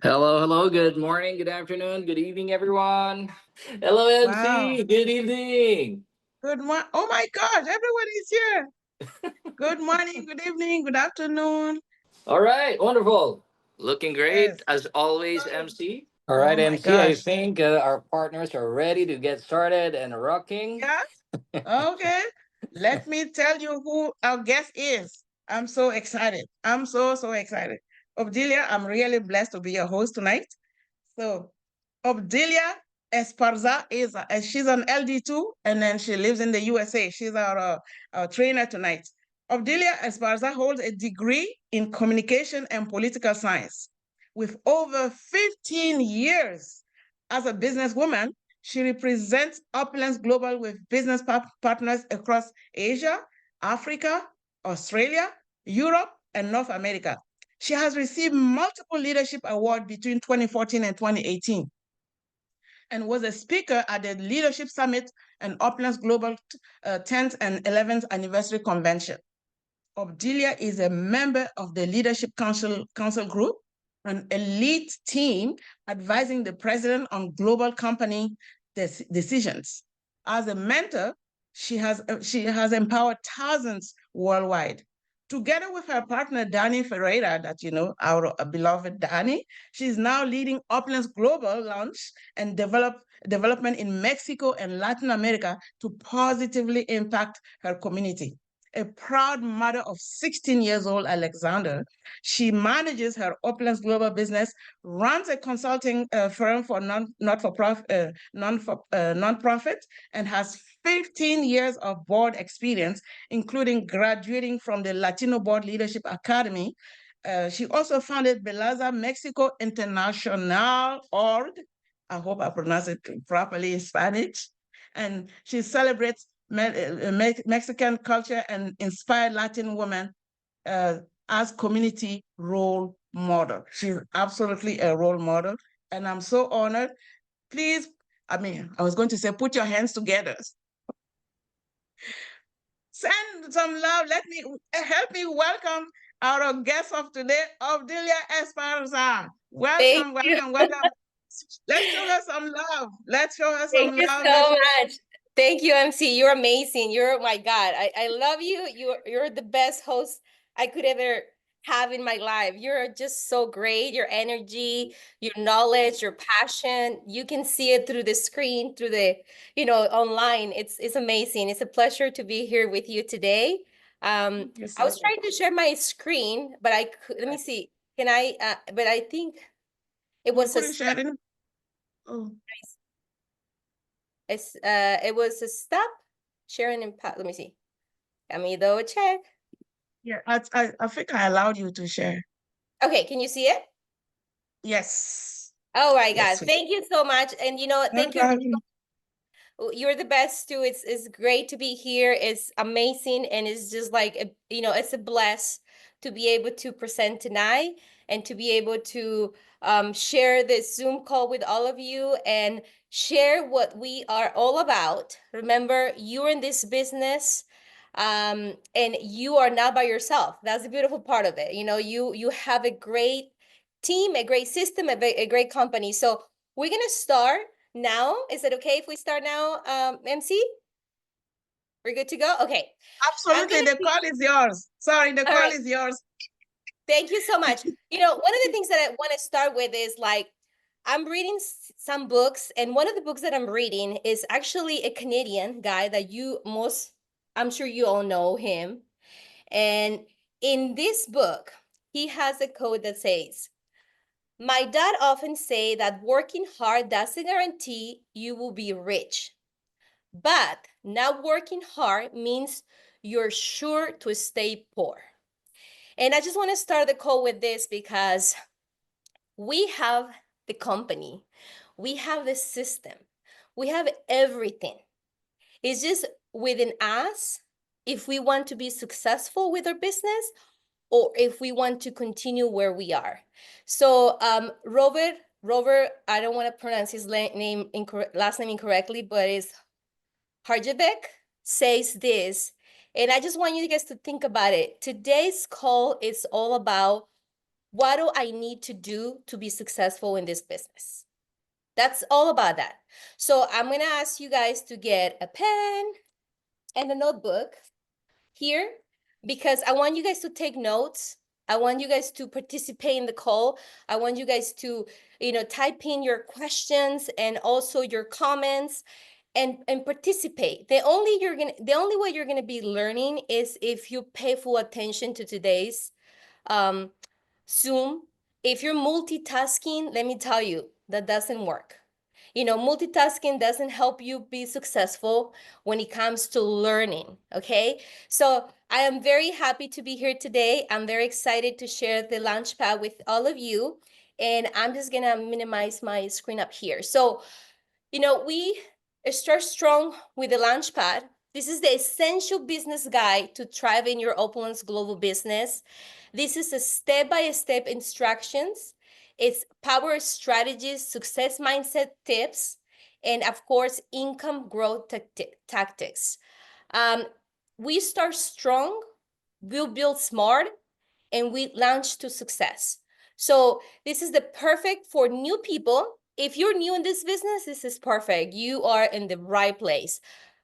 Hello, hello. Good morning, good afternoon, good evening, everyone. Hello, Wow. MC. Good evening. Good morning. Oh my gosh, everyone is here. Good morning, good evening, good afternoon. All right, wonderful. Looking great Yes. as always, MC. All Oh right, my MC. I gosh. think our partners are ready to get started and rocking. Yeah. Okay. Let me tell you who our guest is. I'm so excited. I'm so excited. Obdulia, I'm really blessed to be your host tonight. So, Obdulia Esparza she's an LD2 and then she lives in the USA. She's our trainer tonight. Obdulia Esparza holds a degree in communication and political science. With over 15 years as a businesswoman, she represents Opulence Global with business partners across Asia, Africa, Australia, Europe, and North America. She has received multiple leadership awards between 2014 and 2018 and was a speaker at the Leadership Summit and Opulence Global 10th and 11th Anniversary Convention. Obdulia is a member of the Leadership Council Group, an elite team advising the president on global company decisions. As a mentor, she has empowered thousands worldwide. Together with her partner, Danny Ferreira, that you know, our beloved Danny, she's now leading Opulence Global launch and development in Mexico and Latin America to positively impact her community. A proud mother of 16 years old Alexander, she manages her Opulence Global business, runs a consulting firm for nonprofit, and has 15 years of board experience, including graduating from the Latino Board Leadership Academy. She also founded Belaza Mexico International Org. I hope I pronounce it properly in Spanish. And she celebrates Mexican culture and inspired Latin women as community role model. She's absolutely a role model. And I'm so honored. Please, I was going to say, put your hands together. Send some love. Help me welcome our guest of today, Obdulia Esparza. Thank Welcome, you. welcome, welcome. Let's show her some love. Let's show her Thank some you love. so much. Thank you, MC. You're amazing. You're my God. I love you. You're the best host I could ever have in my life. You're just so great. Your energy, your knowledge, your passion. You can see it through the screen, through the, online. It's amazing. It's a pleasure to be here with you today. I was trying to share my screen, but let me see. Can I but I think it You was a couldn't share it? Oh. it was a stop sharing impact. Let me see. Let me double check. Yeah, I think I allowed you to share. Okay, can you see it? Yes. Oh my God. Yes. Thank you so much. And No thank you. problem. You're the best too. It's great to be here. It's amazing. And it's just like, it's a bless to be able to present tonight and to be able to share this Zoom call with all of you and share what we are all about. Remember, you're in this business and you are not by yourself. That's the beautiful part of it. You have a great team, a great system, a great company. So we're going to start now. Is it okay if we start now, MC? We're good to go? Okay. Absolutely. The call is yours. Sorry, the All call right. is yours. Thank you so much. One of the things that I want to start with is like, I'm reading some books, and one of the books that I'm reading is actually a Canadian guy that I'm sure you all know him. And in this book, he has a quote that says, "My dad often say that working hard doesn't guarantee you will be rich. But not working hard means you're sure to stay poor." And I just want to start the call with this because we have the company, we have the system, we have everything. It's just within us if we want to be successful with our business or if we want to continue where we are. So Robert, I don't want to pronounce his last name incorrectly, but it's Harjavec says this, and I just want you guys to think about it. Today's call is all about what do I need to do to be successful in this business? That's all about that. So I'm gonna ask you guys to get a pen and a notebook here, because I want you guys to take notes. I want you guys to participate in the call. I want you guys to, type in your questions and also your comments and participate. The only way you're gonna be learning is if you pay full attention to today's Zoom. If you're multitasking, let me tell you, that doesn't work. Multitasking doesn't help you be successful when it comes to learning, okay? So I am very happy to be here today. I'm very excited to share the Launchpad with all of you. And I'm just gonna minimize my screen up here. So, we start strong with the Launchpad. This is the essential business guide to thrive in your Opulence global business. This is a step-by-step instructions. It's power strategies, success mindset tips, and of course, income growth tactics. We start strong, we'll build smart, and we launch to success. So this is the perfect for new people. If you're new in this business, this is perfect. You are in the right place.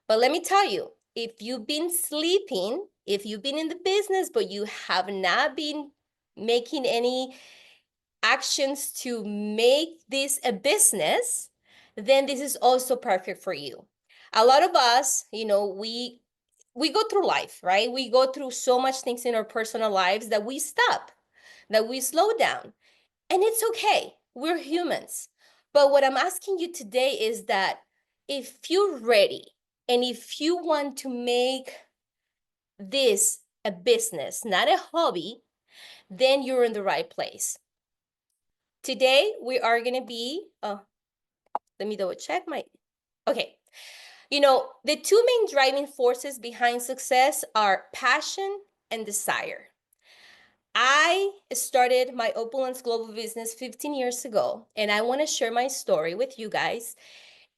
But let me tell you, if you've been sleeping, if you've been in the business, but you have not been making any actions to make this a business, then this is also perfect for you. A lot of us, we go through life, right? We go through so much things in our personal lives that we stop, that we slow down. And it's okay. We're humans. But what I'm asking you today is that if you're ready and if you want to make this a business, not a hobby, then you're in the right place. Today, we are going to be, let me double check okay. The two main driving forces behind success are passion and desire. I started my Opulence Global Business 15 years ago, and I want to share my story with you guys.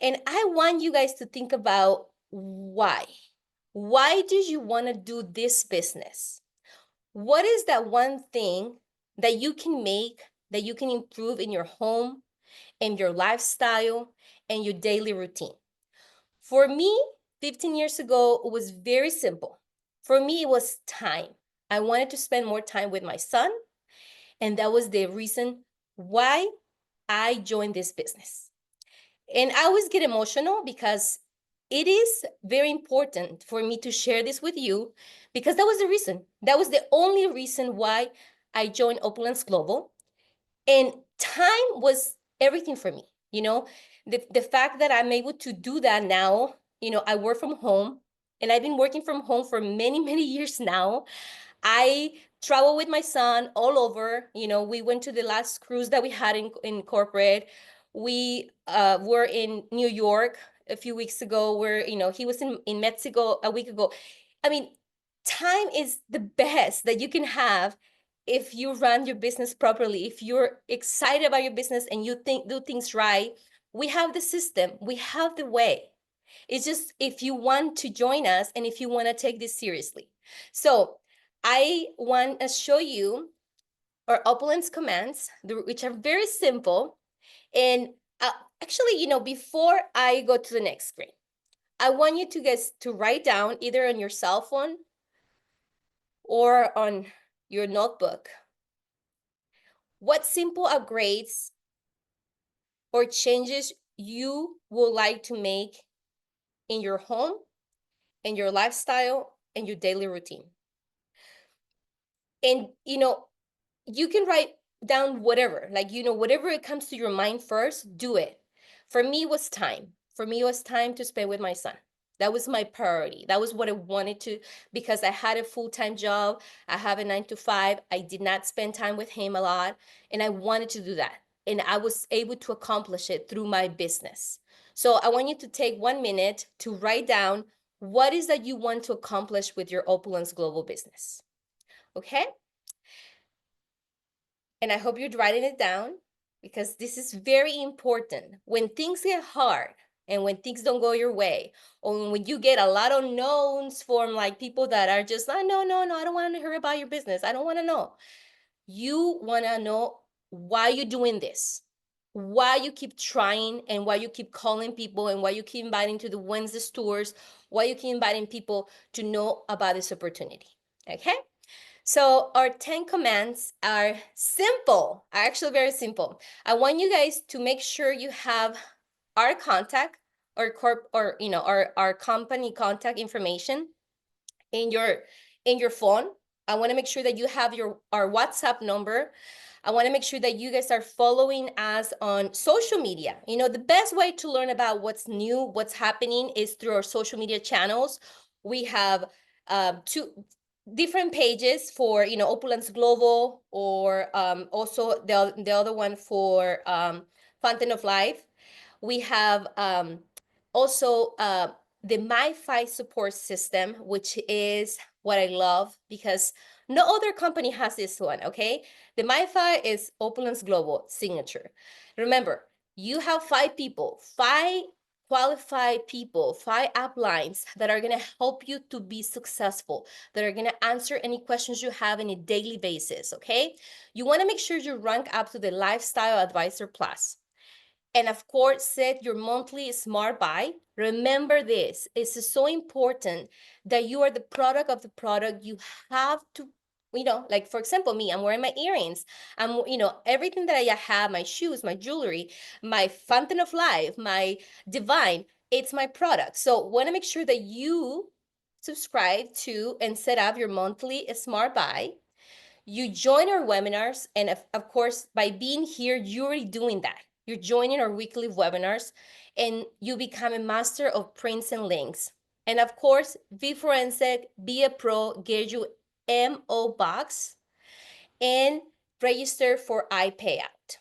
And I want you guys to think about why. Why do you want to do this business? What is that one thing that you can make, that you can improve in your home, in your lifestyle, and your daily routine? For me, 15 years ago, it was very simple. For me, it was time. I wanted to spend more time with my son, and that was the reason why I joined this business. And I always get emotional because it is very important for me to share this with you, because that was the reason. That was the only reason why I joined Opulence Global. And time was everything for me. The fact that I'm able to do that now, I work from home, and I've been working from home for many, many years now. I travel with my son all over. We went to the last cruise that we had in corporate. We were in New York a few weeks ago, where, he was in Mexico a week ago. I mean, time is the best that you can have if you run your business properly, if you're excited about your business and you do things right. We have the system, we have the way. It's just if you want to join us and if you want to take this seriously. So I want to show you our Opulence commands, which are very simple. And actually, before I go to the next screen, I want you to guys to write down either on your cell phone or on your notebook what simple upgrades or changes you would like to make in your home, in your lifestyle, and your daily routine. And, you can write down whatever, whatever it comes to your mind first, do it. For me, it was time. For me, it was time to spend with my son. That was my priority. That was what I wanted to, because I had a full-time job. I have a 9 to 5. I did not spend time with him a lot, and I wanted to do that. And I was able to accomplish it through my business. So I want you to take 1 minute to write down what is that you want to accomplish with your Opulence Global business. Okay? And I hope you're writing it down, because this is very important. When things get hard and when things don't go your way, or when you get a lot of no's from people that are just, oh, no, I don't want to hear about your business. I don't want to know. you want to know why you're doing this, why you keep trying, and why you keep calling people, and why you keep inviting to the Wednesday tours, why you keep inviting people to know about this opportunity. Okay? So our 10 commands are simple, are actually very simple. I want you guys to make sure you have our contact or our company contact information in your phone. I want to make sure that you have our WhatsApp number. I want to make sure that you guys are following us on social media. The best way to learn about what's new, what's happening is through our social media channels. We have two different pages for, Opulence Global, or also the other one for Fountain of Life. We have also the MiFi support system, which is what I love because no other company has this one, okay? The MiFi is Opulence Global signature. Remember, you have 5 people, 5 qualified people, 5 uplines that are going to help you to be successful, that are going to answer any questions you have on a daily basis, okay? You want to make sure you rank up to the Lifestyle Advisor Plus. And of course, set your monthly smart buy. Remember this, it's so important that you are the product of the product. You have to, like for example, me, I'm wearing my earrings. Everything that I have, my shoes, my jewelry, my Fountain of Life, my Divine, it's my product. So want to make sure that you subscribe to and set up your monthly smart buy. You join our webinars, and of course, by being here, you're already doing that. You're joining our weekly webinars, and you become a master of prints and links. And of course, be forensic, be a pro, get you MO box, and register for iPayout.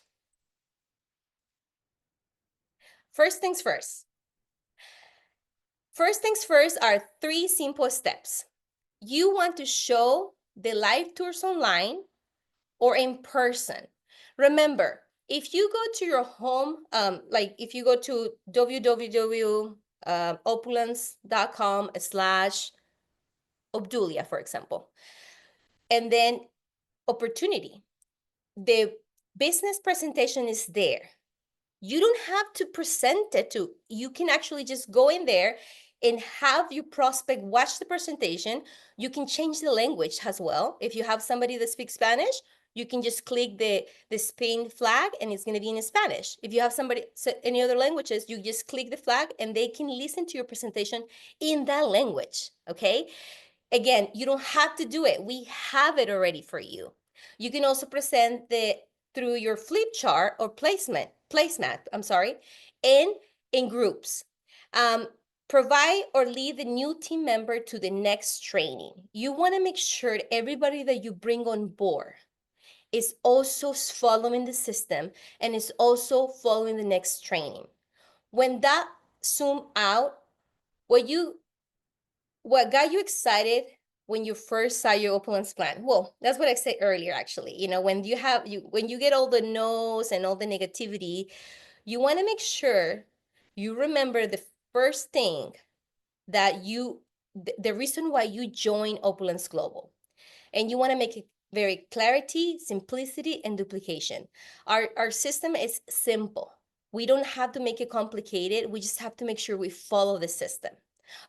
First things first. First things first are 3 simple steps. You want to show the live tours online or in person. Remember, if you go to your home, like if you go to www.opulence.com/Obdulia, for example, and then opportunity, the business presentation is there. You don't have to present it to, you can actually just go in there and have your prospect watch the presentation. You can change the language as well. If you have somebody that speaks Spanish, you can just click the Spain flag and it's going to be in Spanish. If you have somebody, any other languages, you just click the flag and they can listen to your presentation in that language, okay? Again, you don't have to do it. We have it already for you. You can also present through your flip chart or placemat, and in groups. Provide or lead the new team member to the next training. You want to make sure everybody that you bring on board is also following the system and is also following the next training. When that zoom out, what got you excited when you first saw your Opulence plan? Well, that's what I said earlier, actually. When you get all the no's and all the negativity, you want to make sure you remember the first thing that the reason why you join Opulence Global. And you want to make it very clarity, simplicity, and duplication. Our system is simple. We don't have to make it complicated. We just have to make sure we follow the system.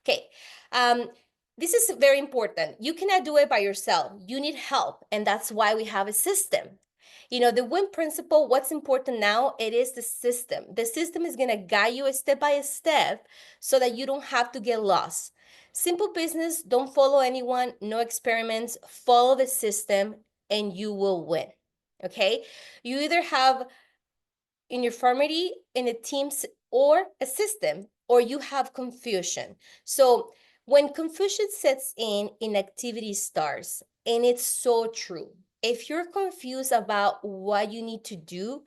Okay, this is very important. You cannot do it by yourself. You need help, and that's why we have a system. The WIN principle, what's important now, it is the system. The system is going to guide you step by step so that you don't have to get lost. Simple business, don't follow anyone, no experiments, follow the system, and you will win. Okay? You either have uniformity in a team or a system, or you have confusion. So when confusion sets in, inactivity starts, and it's so true. If you're confused about what you need to do,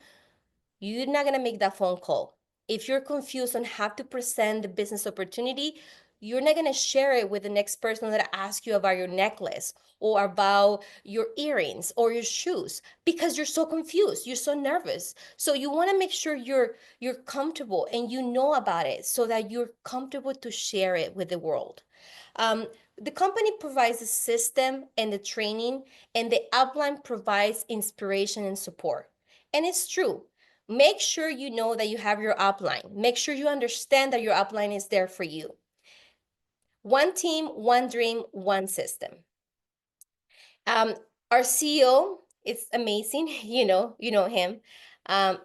you're not going to make that phone call. If you're confused on how to present the business opportunity, you're not going to share it with the next person that asks you about your necklace or about your earrings or your shoes because you're so confused, you're so nervous. So you want to make sure you're comfortable and you know about it so that you're comfortable to share it with the world. The company provides the system and the training, and the upline provides inspiration and support. And it's true. Make sure you know that you have your upline. Make sure you understand that your upline is there for you. One team, one dream, one system. Our CEO is amazing. You know him.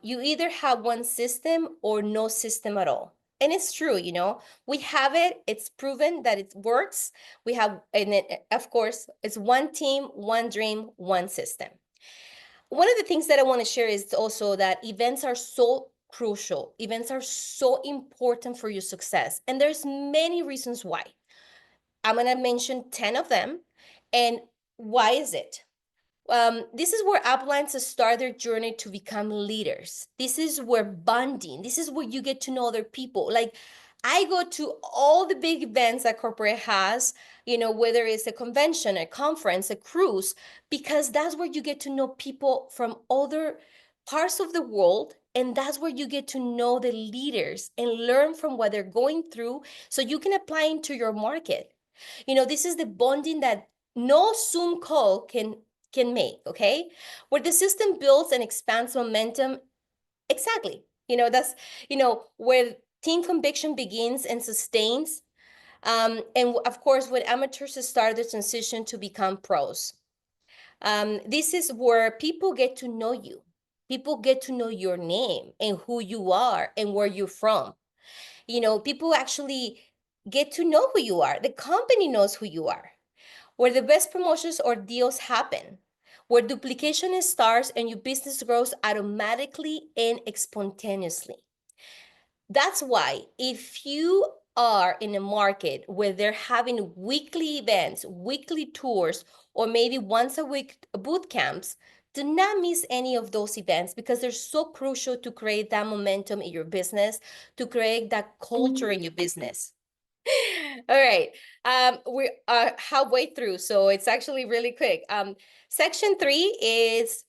You either have one system or no system at all. And it's true, we have it. It's proven that it works. We have, and of course, it's one team, one dream, one system. One of the things that I want to share is also that events are so crucial. Events are so important for your success. And there's many reasons why. I'm going to mention 10 of them. And why is it? This is where uplines start their journey to become leaders. This is where bonding, this is where you get to know other people. Like, I go to all the big events that corporate has, whether it's a convention, a conference, a cruise, because that's where you get to know people from other parts of the world. And that's where you get to know the leaders and learn from what they're going through so you can apply into your market. This is the bonding that no Zoom call can make, okay? Where the system builds and expands momentum. Exactly. That's, where team conviction begins and sustains. And of course, when amateurs start the transition to become pros. This is where people get to know you. People get to know your name and who you are and where you're from. People actually get to know who you are. The company knows who you are. Where the best promotions or deals happen, where duplication starts and your business grows automatically and spontaneously. That's why if you are in a market where they're having weekly events, weekly tours, or maybe once a week boot camps, do not miss any of those events because they're so crucial to create that momentum in your business, to create that culture in your business. All right. We are halfway through, so it's actually really quick. Section 3 is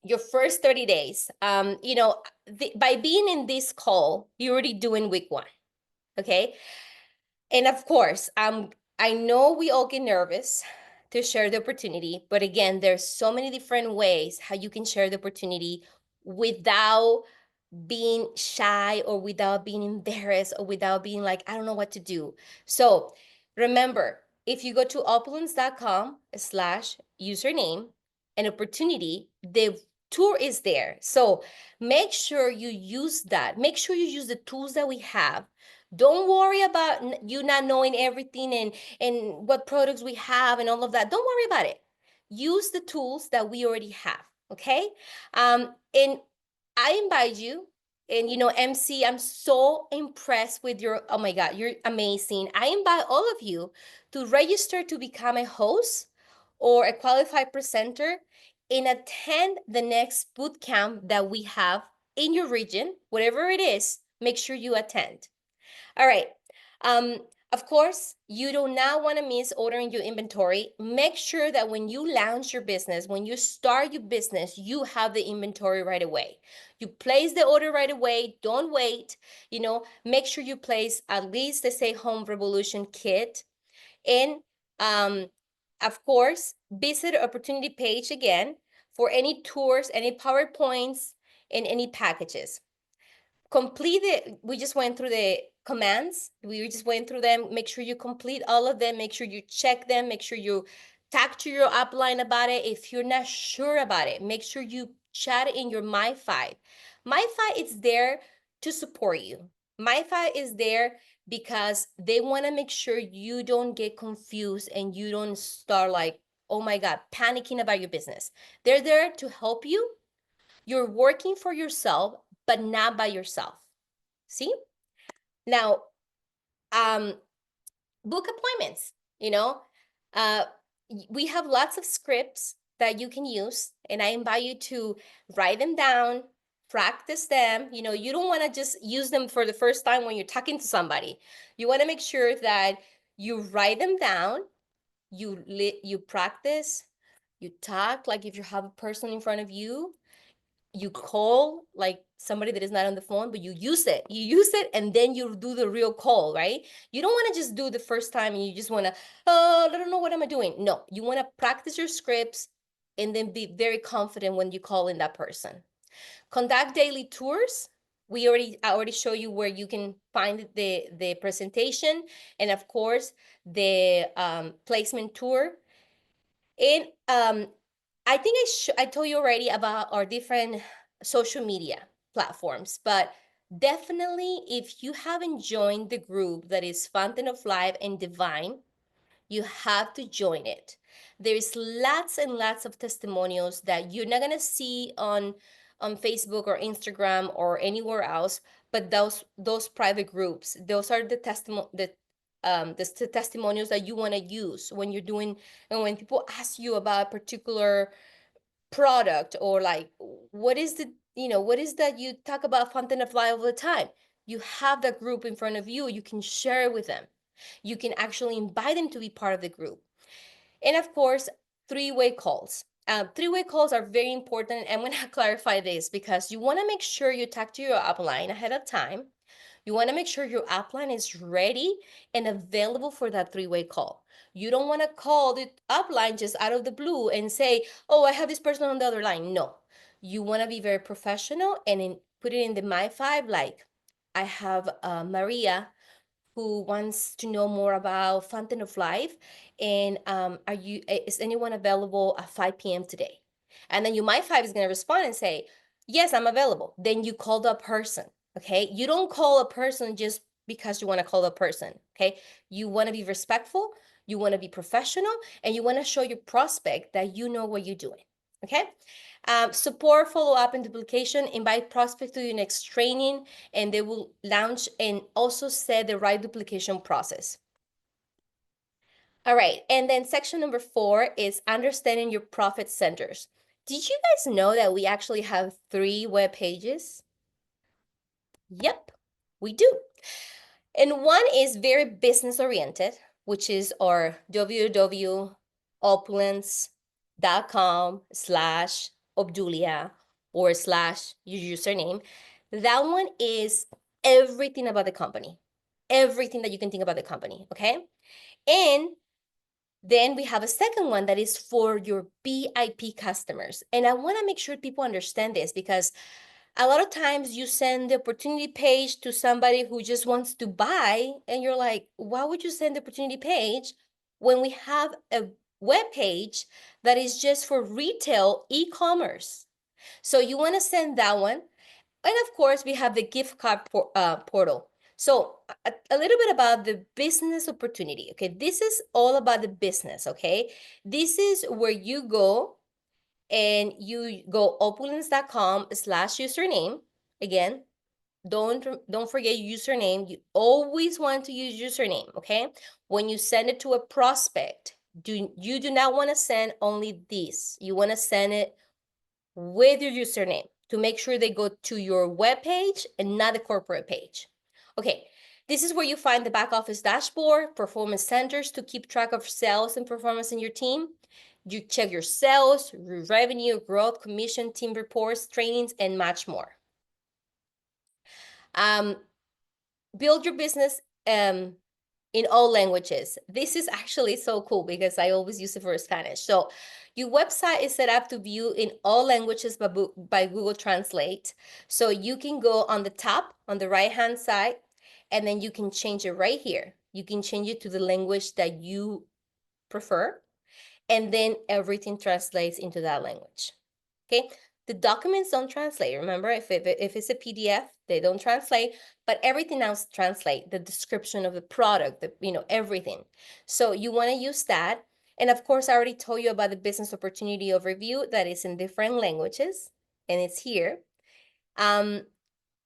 your first 30 days. By being in this call, you're already doing week 1. Okay. And of course, I know we all get nervous to share the opportunity, but again, there's so many different ways how you can share the opportunity without being shy or without being embarrassed or without being like, I don't know what to do. So remember, if you go to opulence.com/username and opportunity, the tour is there. So make sure you use that. Make sure you use the tools that we have. Don't worry about you not knowing everything and what products we have and all of that. Don't worry about it. Use the tools that we already have. Okay. And I invite you, and MC, I'm so impressed with your, oh my God, you're amazing. I invite all of you to register to become a host or a qualified presenter and attend the next boot camp that we have in your region, whatever it is, make sure you attend. All right. Of course, you do not want to miss ordering your inventory. Make sure that when you launch your business, when you start your business, you have the inventory right away. You place the order right away. Don't wait. Make sure you place at least the Stay Home Revolution kit. And of course, visit the opportunity page again for any tours, any PowerPoints, and any packages. Complete it. We just went through the commands. We just went through them. Make sure you complete all of them. Make sure you check them. Make sure you talk to your upline about it. If you're not sure about it, make sure you chat in your MyFi. MyFi is there to support you. MyFi is there because they want to make sure you don't get confused and you don't start like, oh my God, panicking about your business. They're there to help you. You're working for yourself, but not by yourself. See? Now, book appointments, we have lots of scripts that you can use, and I invite you to write them down, practice them. You know, you don't want to just use them for the first time when you're talking to somebody. You want to make sure that you write them down, you practice, you talk like if you have a person in front of you, you call like somebody that is not on the phone, but you use it, and then you do the real call, right? You don't want to just do the first time and you just want to, oh, I don't know what am I doing. No, you want to practice your scripts and then be very confident when you call in that person. Conduct daily tours. I already show you where you can find the presentation, and of course the placement tour. And I think I told you already about our different social media platforms, but definitely if you haven't joined the group that is Fountain of Life and Divine, you have to join it. There's lots and lots of testimonials that you're not gonna see on Facebook or Instagram or anywhere else, but those private groups, those are the testimonials that you want to use when you're doing, and when people ask you about a particular product, or like, what is what is that you talk about Fountain of Life all the time. You have that group in front of you. You can share it with them. You can actually invite them to be part of the group. And of course, three-way calls. Three-way calls are very important. I'm going to clarify this because you want to make sure you talk to your upline ahead of time. You want to make sure your upline is ready and available for that three-way call. You don't want to call the upline just out of the blue and say, oh, I have this person on the other line. No, you want to be very professional and put it in the My Five, like, I have Maria who wants to know more about Fountain of Life, and is anyone available at 5 p.m. today? And then your My Five is going to respond and say, yes, I'm available. Then you call the person, okay? You don't call a person just because you want to call a person, okay? You want to be respectful, you want to be professional, and you want to show your prospect that you know what you're doing, okay? Support, follow-up, and duplication. Invite prospects to your next training, and they will launch and also set the right duplication process. All right, and then section number 4 is understanding your profit centers. Did you guys know that we actually have 3 web pages? Yep, we do. And one is very business oriented, which is our www.opulence.com/Obdulia or /your username. That one is everything about the company, everything that you can think about the company, okay? And then we have a second one that is for your VIP customers. And I want to make sure people understand this, because a lot of times you send the opportunity page to somebody who just wants to buy, and you're like, why would you send the opportunity page when we have a web page that is just for retail e-commerce? So you want to send that one. And of course, we have the gift card portal. So a little bit about the business opportunity. Okay, this is all about the business. Okay, this is where you go and you go opulence.com/username. Again, don't forget your username. You always want to use username, okay? When you send it to a prospect, you do not want to send only this. You want to send it with your username to make sure they go to your web page and not the corporate page. Okay, this is where you find the back office dashboard, performance centers to keep track of sales and performance in your team. You check your sales, revenue, growth, commission, team reports, trainings, and much more. Build your business in all languages. This is actually so cool because I always use it for Spanish. So your website is set up to view in all languages by Google Translate. So you can go on the top, on the right-hand side, and then you can change it right here. You can change it to the language that you prefer, and then everything translates into that language. Okay, the documents don't translate. Remember, if it's a PDF, they don't translate, but everything else translate. The description of the product, everything. So you want to use that. And of course, I already told you about the business opportunity overview that is in different languages, and it's here.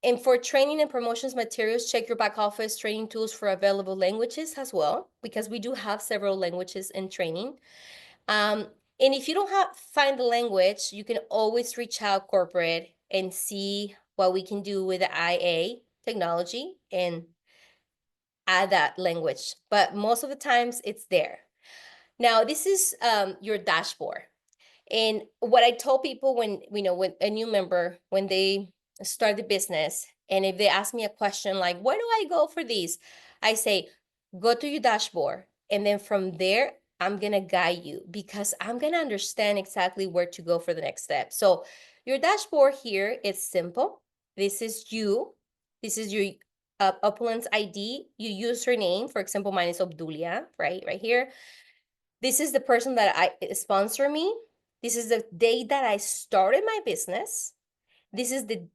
And for training and promotions materials, check your back office training tools for available languages as well, because we do have several languages in training. And if you don't find the language, you can always reach out corporate and see what we can do with the IA technology and add that language. But most of the times it's there. Now, this is your dashboard. And what I told people when, when a new member, when they start the business, and if they ask me a question like, where do I go for these? I say, go to your dashboard. And then from there, I'm going to guide you because I'm going to understand exactly where to go for the next step. So your dashboard here is simple. This is you. This is your Opulence ID, your username. For example, mine is Obdulia, right here. This is the person that I sponsor me. This is the day that I started my business. This is the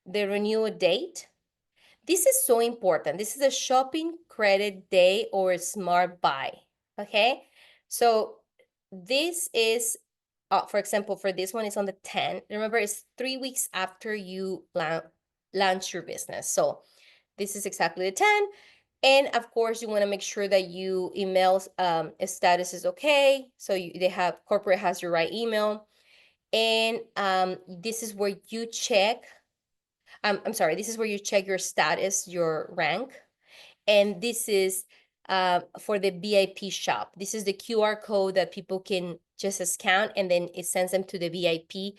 renewal date. This is so important. This is a shopping credit day or a smart buy. Okay, so this is, for example, for this one, it's on the 10th. Remember, it's 3 weeks after you launch your business. So this is exactly the 10th. And of course, you want to make sure that you email status is okay. So they have corporate has your right email. And this is where you check. I'm sorry, this is where you check your status, your rank. And this is for the VIP shop. This is the QR code that people can just scan, and then it sends them to the VIP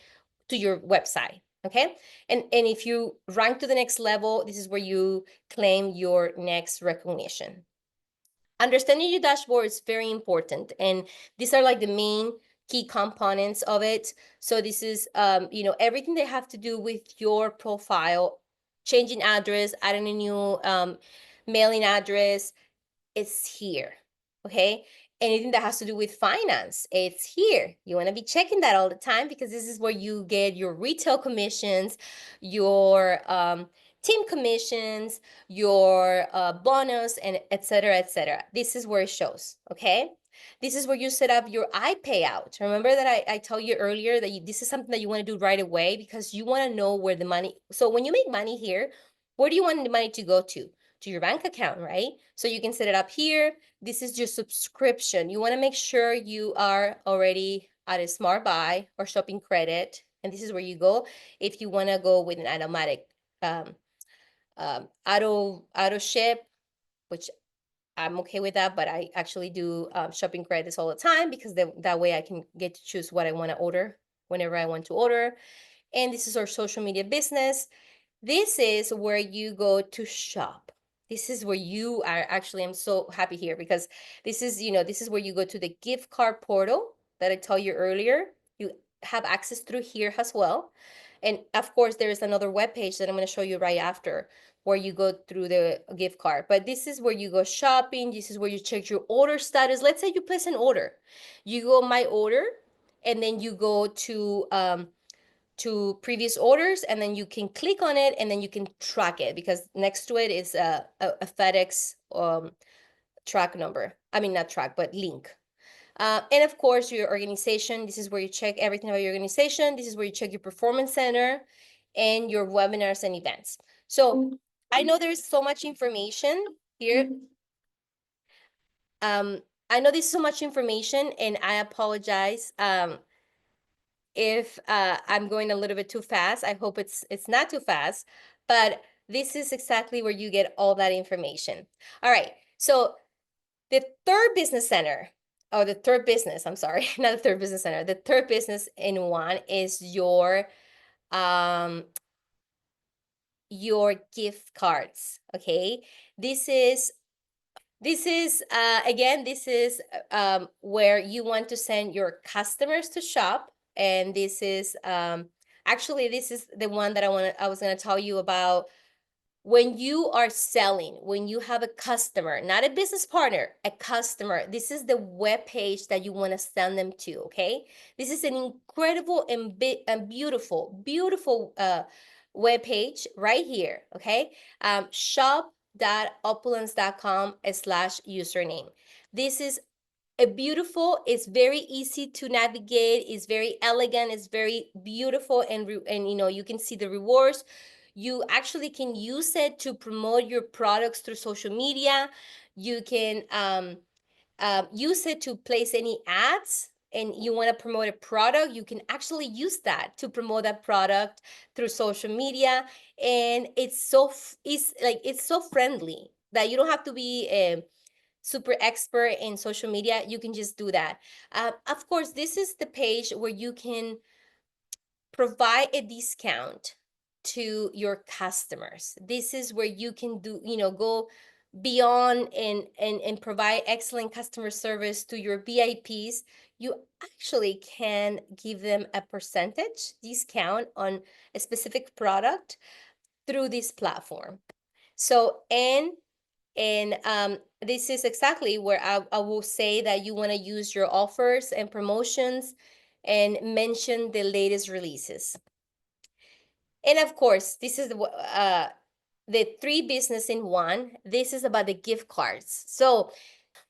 to your website. Okay. And if you rank to the next level, this is where you claim your next recognition. Understanding your dashboard is very important. And these are like the main key components of it. So this is, everything they have to do with your profile, changing address, adding a new mailing address, it's here. Okay. Anything that has to do with finance, it's here. You want to be checking that all the time because this is where you get your retail commissions, your team commissions, your bonus, and et cetera, et cetera. This is where it shows. Okay. This is where you set up your iPayout. Remember that I told you earlier that this is something that you want to do right away because you want to know where the money. So when you make money here, where do you want the money to go to? To your bank account, right? So you can set it up here. This is your subscription. You want to make sure you are already at a smart buy or shopping credit. And this is where you go if you want to go with an automatic auto ship, which I'm okay with that, but I actually do shopping credits all the time because that way I can get to choose what I want to order whenever I want to order. And this is our social media business. This is where you go to shop. This is where you are actually, I'm so happy here because this is, this is where you go to the gift card portal that I told you earlier. You have access through here as well. And of course, there is another web page that I'm going to show you right after where you go through the gift card. But this is where you go shopping. This is where you check your order status. Let's say you place an order. You go my order, and then you go to previous orders, and then you can click on it and then you can track it because next to it is a FedEx track number. I mean, not track, but link. And of course, your organization. This is where you check everything about your organization. This is where you check your performance center and your webinars and events. So I know there's so much information here. I know there's so much information, and I apologize if I'm going a little bit too fast. I hope it's not too fast, but this is exactly where you get all that information. All right, so the third business center, or the third business, I'm sorry, not the third business center, the third business in one is your gift cards. Okay, this is again, this is where you want to send your customers to shop. And this is actually, this is the one that I was going to tell you about. When you are selling, when you have a customer, not a business partner, a customer, this is the web page that you want to send them to. Okay, this is an incredible and beautiful web page right here. Okay, shop.opulence.com/username. This is it's very easy to navigate. It's very elegant. It's very beautiful, and you can see the rewards. You actually can use it to promote your products through social media. You can use it to place any ads and you want to promote a product, you can actually use that to promote that product through social media. And it's so friendly that you don't have to be a super expert in social media. You can just do that. Of course, this is the page where you can provide a discount to your customers. This is where you can do, go beyond and provide excellent customer service to your VIPs. You actually can give them a percentage discount on a specific product through this platform. So, and this is exactly where I will say that you want to use your offers and promotions and mention the latest releases. And of course, this is the 3 business in 1. This is about the gift cards. So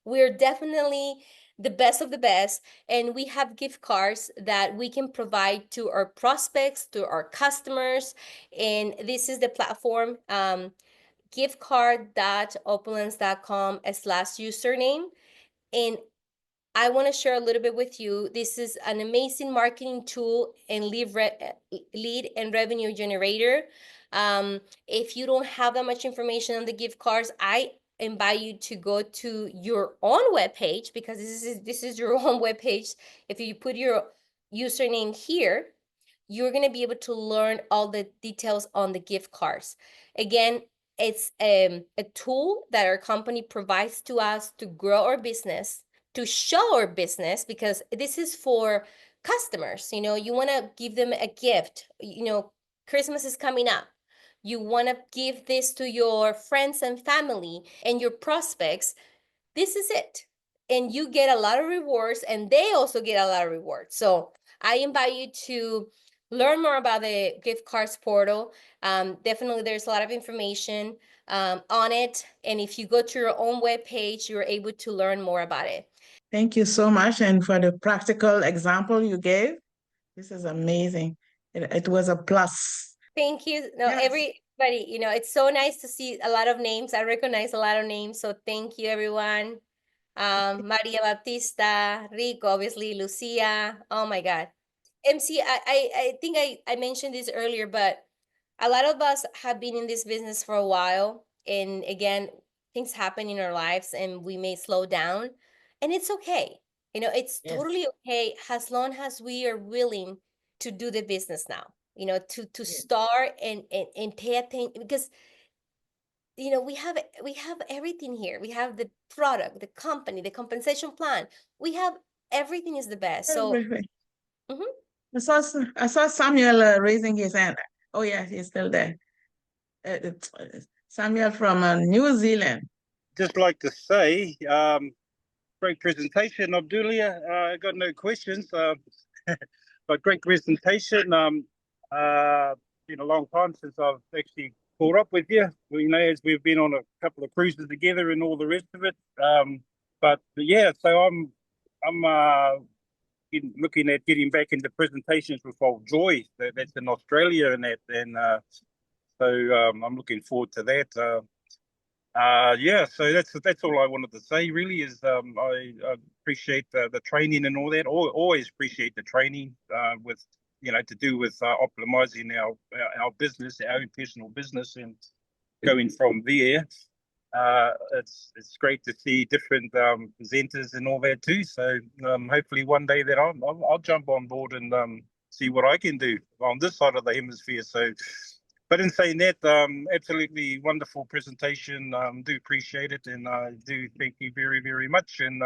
we're definitely the best of the best, and we have gift cards that we can provide to our prospects, to our customers. And this is the platform, giftcard.opulence.com/username. And I want to share a little bit with you. This is an amazing marketing tool and lead and revenue generator. If you don't have that much information on the gift cards, I invite you to go to your own webpage, because this is your own webpage. If you put your username here, you're going to be able to learn all the details on the gift cards. Again, it's a tool that our company provides to us to grow our business, to show our business, because this is for customers. You want to give them a gift. Christmas is coming up. You want to give this to your friends and family and your prospects. This is it. And you get a lot of rewards, and they also get a lot of rewards. So I invite you to learn more about the gift cards portal. Definitely, there's a lot of information on it. And if you go to your own webpage, you're able to learn more about it. Thank you so much. And for the practical example you gave, this is amazing. It was a plus. Thank you. No, Yes. everybody, it's so nice to see a lot of names. I recognize a lot of names. So thank you, everyone. Maria Baptista, Rico, obviously, Lucia. Oh my God. MC, I think I mentioned this earlier, but a lot of us have been in this business for a while. And again, things happen in our lives and we may slow down, and it's okay. It's Yes. totally okay as long as we are willing to do the business now, to Yes. start and pay attention, because we have everything here. We have the product, the company, the compensation plan. We have everything is the best. So Everything. I saw Samuel raising his hand. Oh yeah, he's still there. Samuel from New Zealand. Just like to say, great presentation, Obdulia. I got no questions, but great presentation. Been a long time since I've actually caught up with you. As we've been on a couple of cruises together and all the rest of it. But yeah, so I'm looking at getting back into presentations with old Joy. That's in Australia and that, and so I'm looking forward to that. Yeah, so that's all I wanted to say. Really, is I appreciate the training and all that. Always appreciate the training with to do with optimizing our business, our own personal business, and going from there. It's great to see different presenters and all that too. So hopefully one day that I'll jump on board and see what I can do on this side of the hemisphere. So. But in saying that, absolutely wonderful presentation. Do appreciate it, and I do thank you very, very much. And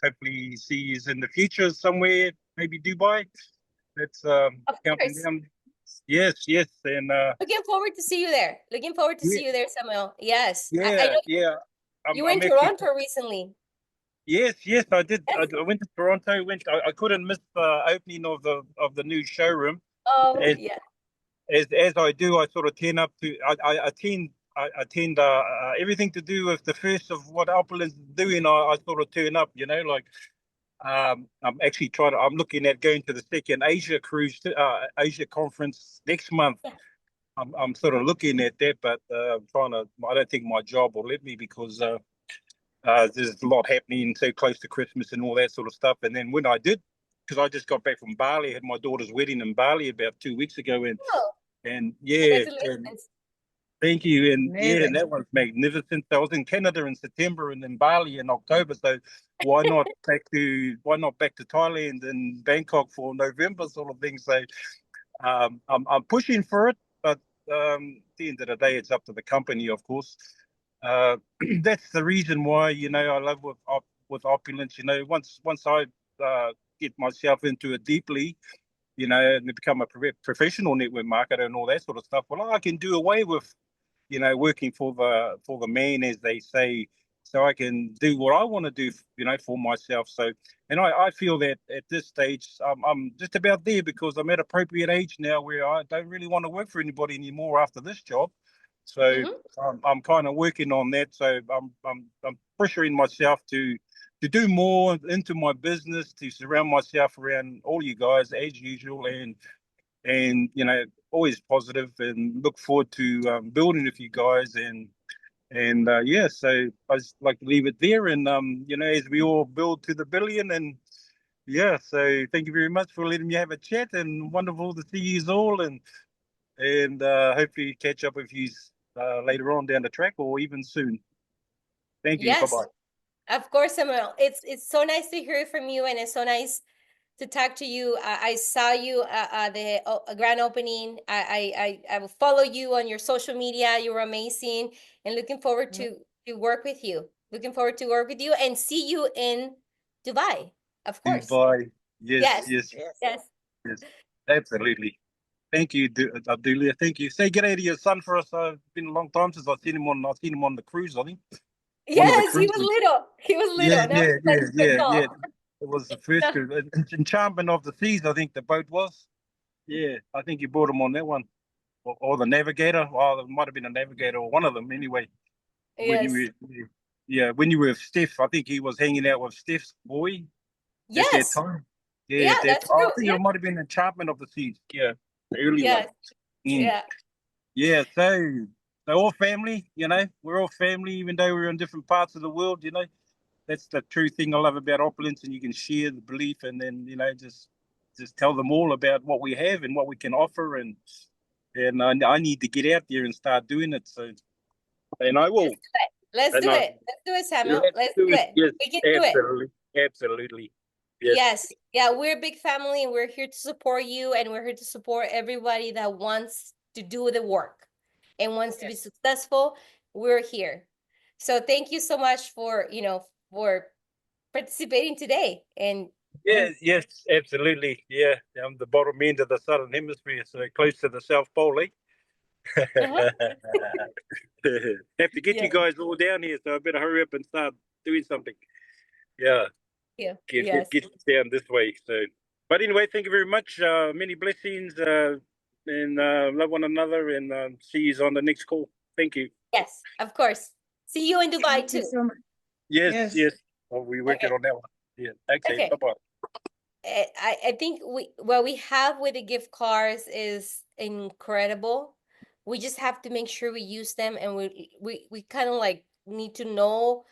hopefully see you in the future somewhere, maybe Dubai. That's counting down. Yes, and looking forward to see you there. Looking forward to see you there, Samuel. Yes. Yeah, I know yeah. you were in Toronto recently. Yes, I did. I went to Toronto. I couldn't miss the opening of the new showroom. Oh, yeah. As I do, I sort of turn up to. I attend everything to do with the first of what Opulence is doing. I sort of turn up, I'm actually I'm looking at going to the second Asia cruise, Asia conference next month. Yeah. I'm sort of looking at that, but I don't think my job will let me, because there's a lot happening so close to Christmas and all that sort of stuff. And then when I did because I just got back from Bali. I had my daughter's wedding in Bali about 2 weeks ago, and Oh, yeah, and congratulations. thank you, and yeah, Amazing. and that was magnificent. I was in Canada in September and in Bali in October, so why not back to Thailand and Bangkok for November sort of thing. So I'm pushing for it, but at the end of the day, it's up to the company, of course. That's the reason why I love with Opulence. Once I get myself into it deeply, and become a professional network marketer and all that sort of stuff, well, I can do away with working for the man, as they say, so I can do what I want to do, for myself. So, and I feel that at this stage, I'm just about there because I'm at appropriate age now where I don't really want to work for anybody anymore after this job. So I'm kind of working on that. So I'm pressuring myself to do more into my business, to surround myself around all you guys as usual, and always positive, and look forward to building with you guys, and yeah, so I just like to leave it there, and as we all build to the billion, and yeah, so thank you very much for letting me have a chat, and wonderful to see you all, and hopefully catch up with you later on down the track or even soon. Thank you. Yes, Bye-bye. of course, Samuel. It's so nice to hear from you, and it's so nice to talk to you. I saw you at the grand opening. I will follow you on your social media. You were amazing, and looking forward to work with you. Looking forward to work with you and see you in Dubai, of course. Dubai. Yes, Yes, yes, Yes. yes, yes, absolutely. Thank you, Abdulia. Thank you. Say good day to your son for us. It's been a long time since I've seen him on the cruise, I think. One of the yes. He was cruises. little. He was little. Yeah, Now yeah, he's like yeah, tall. yeah. It was the first cruise. Enchantment of the Seas, I think the boat was. Yeah, I think you brought him on that one. Or the Navigator. Well, it might have been a Navigator or one of them anyway. When Yes, you were, yeah, when you were with Steph, I think he was hanging out with Steph's boy at that yes, time. Yeah, yeah. at that That's I true. think Yeah, it might have been Enchantment of the Seas. Yeah, the early one. yes, Mm. yeah. Yeah, so all family, we're all family, even though we're in different parts of the world, That's the true thing I love about Opulence, and you can share the belief, and then just tell them all about what we have and what we can offer, and I need to get out there and start doing it. So, and I will. Let's And do it. Let's do it, Samuel. let's Let's do do it. it. Yes, We can do it. absolutely, absolutely. Yes, Yes. Yeah, we're a big family, and we're here to support you, and we're here to support everybody that wants to do the work and wants to be successful. We're here. So thank you so much for, for participating today. And yes, absolutely. Yeah, I'm the bottom end of the southern hemisphere, so close to the South Pole. uh-huh. Have to get Yeah. you guys all down here, so I better hurry up and start doing something. Yeah, Yeah. get Yes. get down this way. So, but anyway, thank you very much. Many blessings, and love one another, and see you on the next call. Thank you. Yes, of course. See you in Dubai Thank you too. so much. Yes, Yes. yes. Well, we're working Okay. on that one. Yeah. Okay. Okay. Bye bye. I think what we have with the gift cards is incredible. We just have to make sure we use them, and we kind of like need to know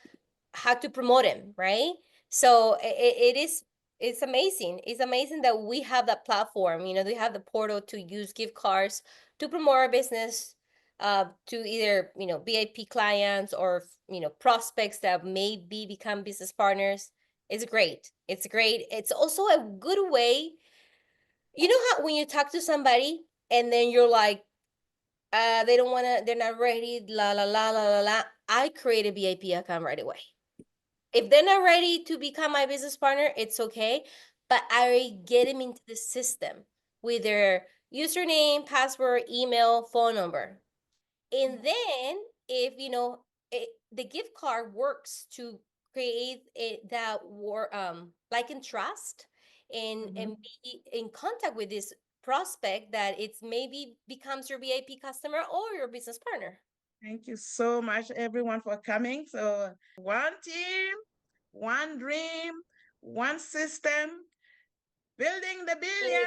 how to promote them, right? So it's amazing. It's amazing that we have that platform. We have the portal to use gift cards to promote our business, to either VIP clients or prospects that maybe become business partners. It's great. It's great. It's also a good way. You know how when you talk to somebody and then you're like, they don't want to, they're not ready, la la la la la la. I create a VIP account right away. If they're not ready to become my business partner, it's okay. But I get them into the system with their username, password, email, phone number. And then if the gift card works to create that like and trust, and be in contact with this prospect that it's maybe becomes your VIP customer or your business partner. Thank you so much, everyone, for coming. So, one team, one dream, one system, building the billion.